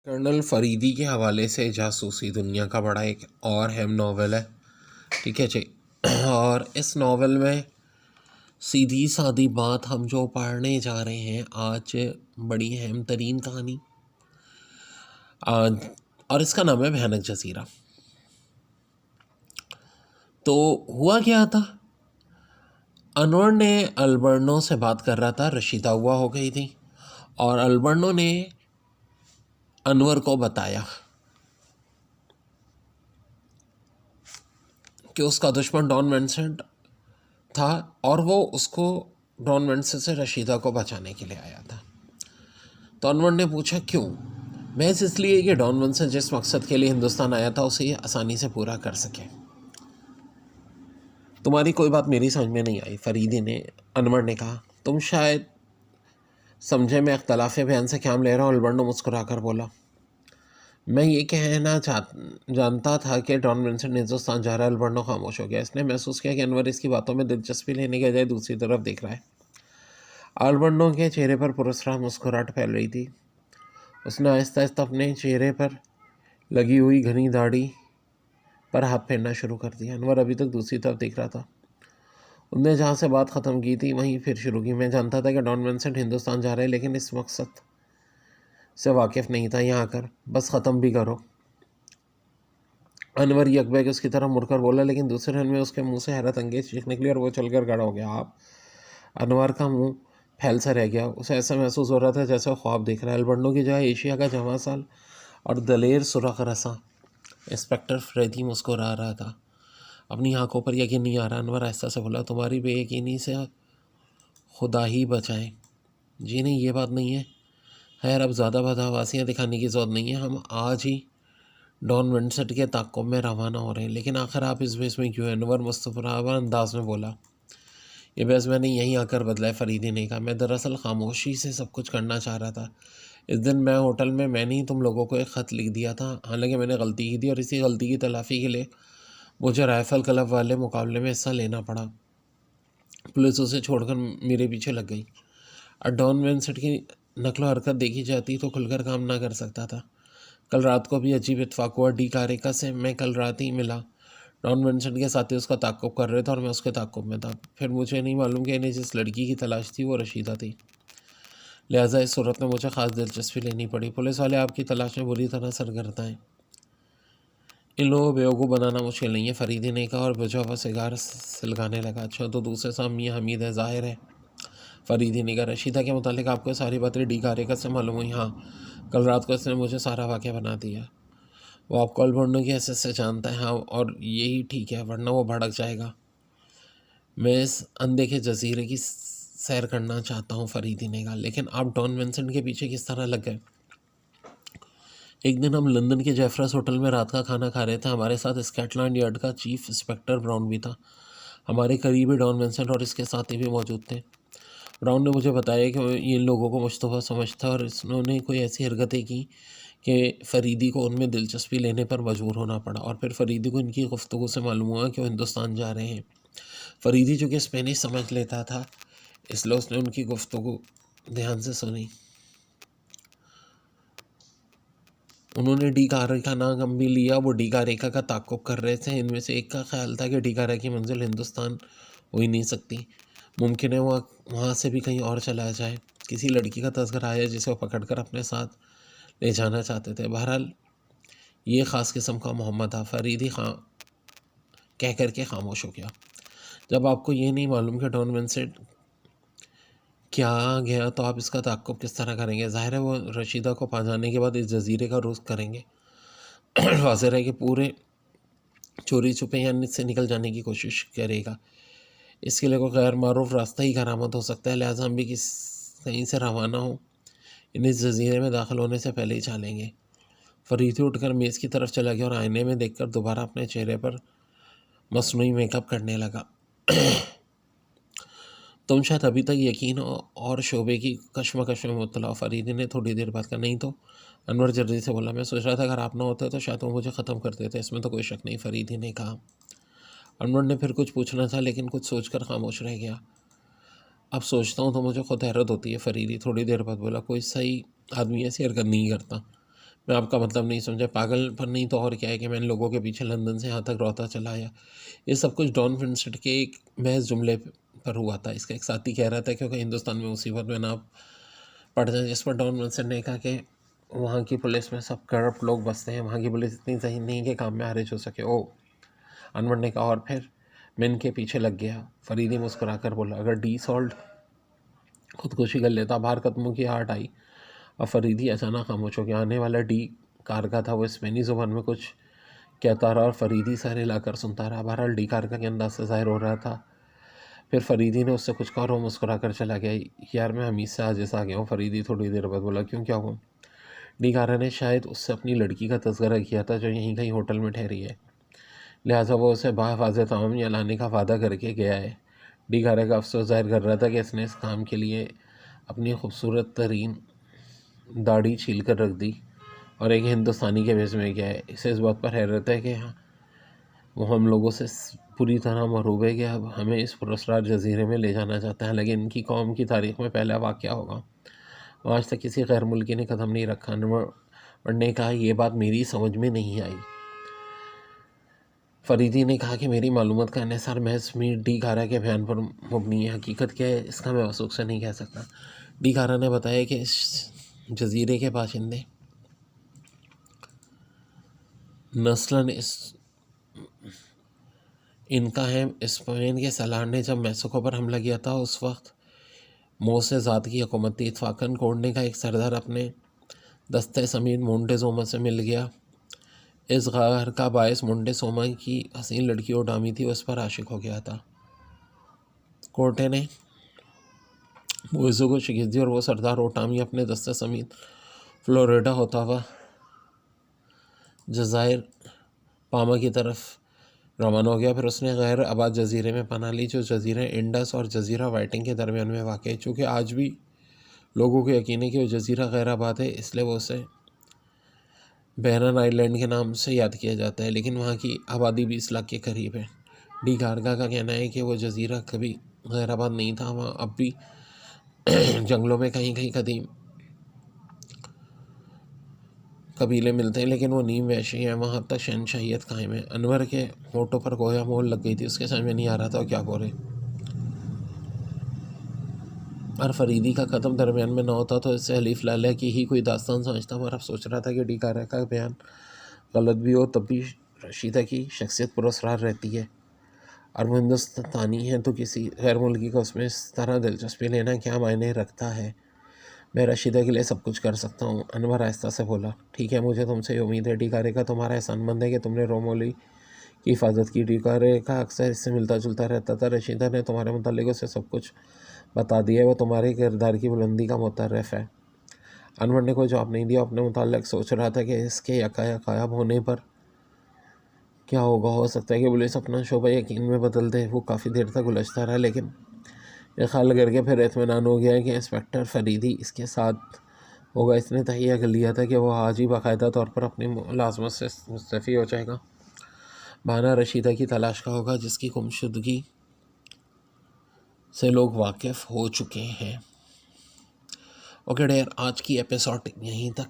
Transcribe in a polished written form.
Colonel Faridi के हवाले से जासूसी दुनिया का बड़ा एक और अहम नावल है। ठीक है जी। और इस नावल में सीधी सादी बात हम जो पढ़ने जा रहे हैं आज, बड़ी अहम तरीन कहानी आज, और इसका नाम है भयानक जजीरा। तो हुआ क्या था, अनवर ने अल्बर्नो से बात कर रहा था, रशीदा हुआ हो गई थी और अल्बर्नो ने अनवर को बताया कि उसका दुश्मन डॉन विंसेंट था और वो उसको डॉन विंसेंट से रशीदा को बचाने के लिए आया था। तो अनवर ने पूछा क्यों? महज इसलिए कि डॉन विंसेंट जिस मकसद के लिए हिंदुस्तान आया था उसे ये आसानी से पूरा कर सके। तुम्हारी कोई बात मेरी समझ में नहीं आई, फरीदी ने अनवर ने कहा। तुम शायद समझे मैं अख्तलाफ बयान से क्या ले रहा हूँ। अल्बर्नो मुस्कुरा कर बोला, मैं ये कहना जानता था कि डॉन विंसेंट हिंदुस्तान जा रहा है। अल्बर्नो खामोश हो गया। इसने महसूस किया कि अनवर इसकी बातों में दिलचस्पी लेने के बजाय दूसरी तरफ देख रहा है। अल्बर्नो के चेहरे पर पुरस्कार मुस्कुराहट फैल रही थी। उसने आहिस्ता आहिस्ता अपने चेहरे पर लगी हुई घनी दाढ़ी पर हाथ फेरना शुरू कर दिया। अनवर अभी तक दूसरी तरफ देख रहा था। उसने जहाँ से बात ख़त्म की थी वहीं फिर शुरू की। मैं जानता था कि डॉन विंसेंट हिंदुस्तान जा रहे हैं, लेकिन इस मकसद से वाकिफ़ नहीं था। यहाँ आकर बस ख़त्म भी करो। अनवर यकबैग उसकी तरफ मुड़कर बोला, लेकिन दूसरे रन में उसके मुंह से हैरत अंगेज चीख निकली और वो चलकर खड़ा हो गया। आप? अनवर का मुंह फैल सा रह गया। उसे ऐसा महसूस हो रहा था जैसे वो ख्वाब देख रहा है। अल्बर्नो की जगह एशिया का जवां साल और दलेर सुरख रसा इंस्पेक्टर फ्रेडी मुस्कुरा रहा था। अपनी आंखों पर यकीन नहीं आ रहा। अनवर ऐसा से बोला, तुम्हारी बेयकीनी से खुदा ही बचाए। जी नहीं, ये बात नहीं है। खैर, अब ज़्यादा बदहवासियाँ दिखाने की ज़रूरत नहीं है। हम आज ही डॉन विंसेंट के ताक़ुब में रवाना हो रहे हैं। लेकिन आखिर आप इस बेस में क्यों? अनवर मुस्तफ़ा अंदाज में बोला। ये बहस मैंने यहीं आकर बदला है, फरीदी ने कहा। मैं दरअसल खामोशी से सब कुछ करना चाह रहा था। इस दिन मैं होटल में मैंने ही तुम लोगों को एक ख़त लिख दिया था। हालांकि मैंने गलती की थी और इसी गलती की तलाफ़ी के लिए मुझे राइफ़ल क्लब वाले मुकाबले में हिस्सा लेना पड़ा। पुलिस उसे छोड़कर मेरे पीछे लग गई। और डॉन विंसेंट की नकलो हरकत देखी जाती तो खुलकर काम ना कर सकता था। कल रात को भी अजीब इत्तेफाक हुआ। डी कारेका से मैं कल रात ही मिला। डॉन विंसेंट के साथी उसका ताक़ुब कर रहे थे और मैं उसके ताक़ुब में था। फिर मुझे नहीं मालूम कि इन्हें जिस लड़की की तलाश थी वो रशीदा थी। लिहाजा इस सूरत में मुझे ख़ास दिलचस्पी लेनी पड़ी। पुलिस वाले आपकी तलाश में बुरी तरह सरगर्दा हैं। इन लोगों को बेवकूफ़ बनाना मुश्किल नहीं है, फरीदी ने कहा और बुझा हुआ सिगार सिलगाने लगा। अच्छा, तो दूसरे साहब मियाँ हमीद है, ज़ाहिर है। फरीदी ने कहा, रशीदा के मुतालिक आपको सारी बातें डी कारेका से मालूम हुई? हाँ, कल रात को इसने मुझे सारा वाक़या बना दिया। वो आपको अल्बर्नो की हैसियत से जानता है। हाँ, और यही ठीक है, वरना वो भड़क जाएगा। मैं इस अनदेखे जजीरे की सैर करना चाहता हूँ, फरीदी ने कहा। लेकिन आप डॉन विंसेंट के पीछे किस तरह लग गए? एक दिन हम लंदन के जेफरस होटल में रात का खाना खा रहे थे। हमारे साथ स्कॉटलैंड यार्ड का चीफ इंस्पेक्टर ब्राउन भी था। हमारे करीबी डॉन विंसेंट और इसके साथी भी मौजूद थे। ब्राउन ने मुझे बताया कि ये इन लोगों को मुश्तबा समझता और इन्होंने कोई ऐसी हरकतें की कि फरीदी को उनमें दिलचस्पी लेने पर मजबूर होना पड़ा। और फिर फरीदी को इनकी गुफ्तगू से मालूम हुआ कि वो हिंदुस्तान जा रहे हैं। फरीदी जो कि स्पेनिश समझ लेता था, इसलिए उसने उनकी गुफ्तगू ध्यान से सुनी। उन्होंने डी कारेका का नाम भी लिया। वो डी कारेका का ताक़ुब कर रहे थे। इनमें से एक का ख्याल था कि डी कारेका की मंजिल हिंदुस्तान हो ही नहीं सकती। मुमकिन है वह वहाँ से भी कहीं और चला जाए। किसी लड़की का तस्करा आया जिसे वो पकड़ कर अपने साथ ले जाना चाहते थे। बहरहाल ये ख़ास किस्म का मोहम्मद था। फरीदी खां कह कर के खामोश हो गया। जब आपको ये नहीं मालूम कि डॉन विंसेंट क्या गया तो आप इसका ताक़ुब किस तरह करेंगे? ज़ाहिर है वो रशीदा को पा जाने के बाद इस जजीरे का रुख करेंगे। वाज़ेह है कि पूरे चोरी छुपे या से निकल जाने की कोशिश करेगा। इसके लिए कोई गैर मारूफ रास्ता ही करामत हो सकता है। लिहाजा हम भी कहीं से रवाना हो, इन इस जजीरे में दाखिल होने से पहले ही चालेंगे। फरीदी उठकर मेज़ की तरफ चला गया और आईने में देखकर दोबारा अपने चेहरे पर मसनूई मेकअप करने लगा। तुम शायद अभी तक यकीन और शोबे की कश्मकश में मुब्तला हो, फरीदी ने थोड़ी देर बाद कहा। नहीं तो, अनवर जल्दी से बोला। मैं सोच रहा था अगर आप ना होते तो शायद वो मुझे ख़त्म कर देते। इसमें तो कोई शक नहीं, फरीदी ने कहा। अनवर ने फिर कुछ पूछना था लेकिन कुछ सोचकर खामोश रह गया। अब सोचता हूँ तो मुझे खुद हैरत होती है, फरीदी थोड़ी देर बाद बोला। कोई सही आदमी ऐसी हरकत नहीं करता। मैं आपका मतलब नहीं समझा, पागल पर नहीं तो और क्या है कि मैं इन लोगों के पीछे लंदन से यहाँ तक रोता चला आया। ये सब कुछ डॉन विंसेंट के एक महज जुमले पर हुआ था। इसका एक साथी कह रहा था क्योंकि हिंदुस्तान में मुसीबत में ना पड़ जाए, जिस पर डॉन विंसेंट ने कहा कि वहाँ की पुलिस में सब करप्ट लोग बसते हैं, वहाँ की पुलिस इतनी सही नहीं कि काम में खारिज हो सके। ओ, अनवर ने कहा, और फिर मैं इनके पीछे लग गया। फरीदी मुस्कुरा कर बोला, अगर डी सॉल्ट खुदकुशी कर लेता। बाहर कदमों की आहट आई और फरीदी अचानक खामोश हो गया। आने वाला डी कारगा था। वो स्पेनी ज़ुबान में कुछ कहता रहा और फरीदी सर हिलाकर सुनता रहा। बहरहाल डी कारगा के अंदाज से ज़ाहिर हो रहा था। फिर फरीदी ने उससे कुछ कहा और वो मुस्कुरा कर चला गया। यार मैं हमीद से आज आ गया हूँ, फरीदी थोड़ी देर बाद बोला। क्यों, क्या हुआ? डी कारगा ने शायद उससे अपनी लड़की का तज़किरा किया था जो यहीं कहीं होटल में ठहरी है, लिहाजा वो उसे बाहिफ़ाज़त तमाम यहाँ लाने का वादा करके गया है। डी कारगा का अफसोस जाहिर कर रहा था कि इसने इस काम के लिए अपनी खूबसूरत तरीन दाढ़ी छील कर रख दी और एक हिंदुस्तानी के भेष में गया है। इसे इस बात पर हैरत है कि हाँ, वो हम लोगों से पूरी तरह महरूब है कि अब हमें इस पुरस्कार जजीरे में ले जाना चाहता है। लेकिन इनकी कौम की तारीख में पहला वाक़या होगा। आज तक किसी गैर मुल्की ने कदम नहीं रखा। अनवर ने कहा, यह बात मेरी समझ में नहीं आई। फरीदी ने कहा कि मेरी मालूमात का इन्हिसार महज मीर डी कारगा के बयान पर मुबनी है। हकीकत क्या है इसका मैं वसूख से नहीं कह सकता। डी कारगा ने बताया कि इस जजीरे के बाशिंदे नस्लन इनका है। स्पेन के सलार ने जब मैक्सिको पर हमला किया था उस वक्त मोसे ज़ात की हुकूमत थी। इत्फाकन कोडने का एक सरदार अपने दस्ते समीर मोन्टेजोमा से मिल गया। इस घर का बायस मोन्टेसोमा की हसीन लड़की ओटामी थी, उस पर आशिक हो गया था। कोर्टे ने मुइज़ो को शिकस्त दी और वो सरदार ओटामी अपने दस्ते समीत फ्लोरिडा होता हुआ जज़ायर पामा की तरफ रवाना हो गया। फिर उसने गैर आबाद जजीरे में पनाह ली जो जजीरे इंडस और जजीरा वाइटिंग के दरमियान में वाक़ है। चूँकि आज भी लोगों को यकीन है कि वो जजीरा गैर आबाद है, इसलिए वो उसे बहरन आइलैंड के नाम से याद किया जाता है, लेकिन वहाँ की आबादी 20 लाख के करीब है। डी कारगा का कहना है कि वो जजीरा कभी गैर आबाद नहीं था। वहाँ अब भी जंगलों में कहीं कहीं कदीम कबीले मिलते हैं, लेकिन वो नीम वैशी हैं। वहाँ अब तक शहनशाहियत कायम है। अनवर के होठों पर गोया मोहर लग गई थी। उसके समझ में नहीं आ रहा था क्या बोले। और फरीदी का कदम दरमियान में ना होता तो इससे हलीफ लाला की ही कोई दास्तान समझता। और अब सोच रहा था कि डी कारगा का बयान गलत भी हो तब भी रशीदा की शख्सियत पुरस्कार रहती है और वो हिंदुस्तानी है, तो किसी गैर मुल्की को उसमें इस तरह दिलचस्पी लेना क्या मायने रखता है। मैं रशीदा के लिए सब कुछ कर सकता हूँ। अनवर आहिस्ता से बोला, ठीक है, मुझे तुमसे उम्मीद है। डी कारगा तुम्हारा एहसानमंद है कि तुमने रोमोली की हिफाजत की। डी कारगा अक्सर इससे मिलता जुलता रहता था। रशीदा ने तुम्हारे मुतालिक उसे सब कुछ बता दिया। वो तुम्हारे किरदार की बुलंदी का मुतर्रफ है। अनवर ने कोई जवाब नहीं दिया। अपने मुतालिक सोच रहा था कि इसके यकायब होने पर क्या होगा। हो सकता है कि पुलिस अपना शोबा यकीन में बदल दे। वो काफ़ी देर तक उलझता रहा, लेकिन यह ख्याल करके फिर इत्मीनान हो गया कि इंस्पेक्टर फरीदी इसके साथ होगा। इसने तहिया कर लिया था कि वह आज ही बाकायदा तौर पर अपनी मुलाजमत से मुस्तफ़ी हो जाएगा। बहाना रशीदा की तलाश का होगा जिसकी गुमशुदगी से लोग वाकिफ़ हो चुके हैं। ओके डेयर, आज की एपिसोड यहीं तक।